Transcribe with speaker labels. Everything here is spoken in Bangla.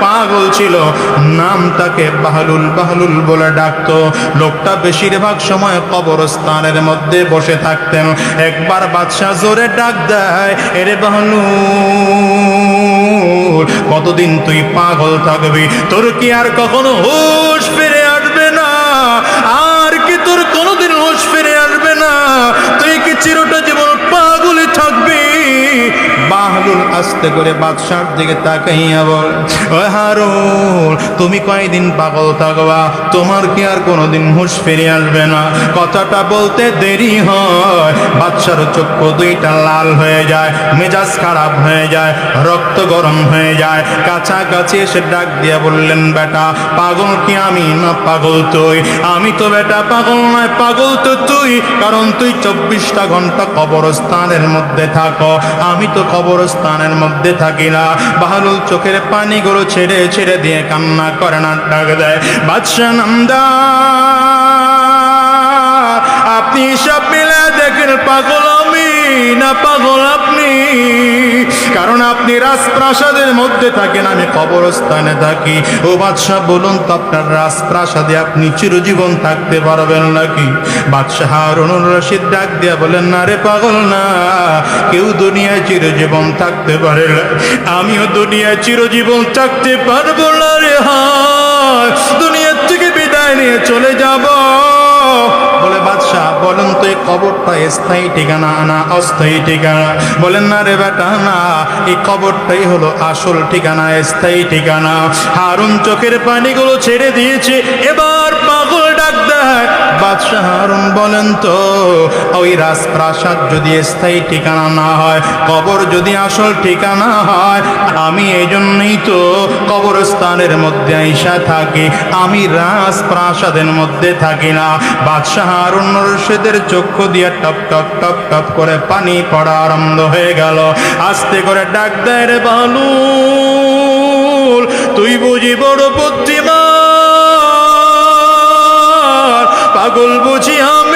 Speaker 1: পাগল ছিল, নাম তাকে বাহলুল বাহলুল বলে ডাকতো। লোকটা বেশিরভাগ সময় কবরস্থানের মধ্যে বসে থাকতেন। একবার বাদশাহ জোরে ডাক দেয়, এরে বাহলুল, কতদিন তুই পাগল থাকবি? তোর কি আর কখনো হুঁশ ফিরে আসবে না? আর কি তোর কোনোদিন হুঁশ ফিরে আসবে না? তুই কি চিরটা জীবন পাগলই থাকবি? বাহলুল আস্তে করে বাদশার দিকে তাকাইয়া বল, ও হারুন, তুমি কয়দিন পাগল থাকবা? তোমার কি আর কোনোদিন হুঁশ ফিরে আসবে না? কথাটা বলতে দেরি হয়, বাদশার চক্ষু দুইটা লাল হয়ে যায়, মেজাজ খারাপ হয়ে যায়, রক্ত গরম হয়ে যায়। কাছাকাছি এসে ডাক দিয়া বললেন, বেটা, পাগল কি আমি না পাগল তুই? আমি তো বেটা পাগল নয়, পাগল তো তুই, কারণ তুই 24টা ঘন্টা কবরস্থানের মধ্যে থাকো, আমি তো কবরস্থানের মধ্যে থাকি না। বাহলুল চোখের পানিগুলো ছেড়ে ছেড়ে দিয়ে কান্না করে না ডাক দেয়, বাদশাহ নামদার, আপনি সব মিলে দেখেন পাগল আমি না পাগল আপনি? কারণ আপনি রাজপ্রাসাদের মধ্যে থাকেন, আমি কবরস্থানে থাকি। ও বাদশাহ, বলুন তো আপনার রাজপ্রাসাদে আপনি চিরজীবন থাকতে পারবেন নাকি? বাদশাহ হারুনুর রশিদ ডাক দিয়া বলেন, না রে পাগল না, কেউ দুনিয়ায় চিরজীবন থাকতে পারে না, আমিও দুনিয়ায় চিরজীবন থাকতে পারবো না রে। হয় দুনিয়ার থেকে বিদায় নিয়ে চলে যাব। বলে, বাদশাহ বলেন তো এই কবরটা স্থায়ী ঠিকানা না অস্থায়ী ঠিকানা? বলেন, না রে বেটা না, এই কবরটাই হলো আসল ঠিকানা, স্থায়ী ঠিকানা। হারুন চোখের পানিগুলো ছেড়ে দিয়েছে, এবার পাগল ডাক দেয়, বাদশাহ হারুন বলেন তো, ওই রাজপ্রাসাদ যদি স্থায়ী ঠিকানা না হয়, কবর যদি আসল ঠিকানা হয়, আমি এই জন্যই তো কবরস্থানের মধ্যে আইসা থাকি, আমি রাজপ্রাসাদের মধ্যে থাকি না। বাদশাহ হারুন রশিদের চক্ষু দিয়ে টপ টপ টপ টপ করে পানি পড়া আরম্ভ হয়ে গেল। আস্তে করে ডাক দেয়, রে বাহলুল, তুই বুঝি বড় বুদ্ধিমান, পাগল বুঝি আমি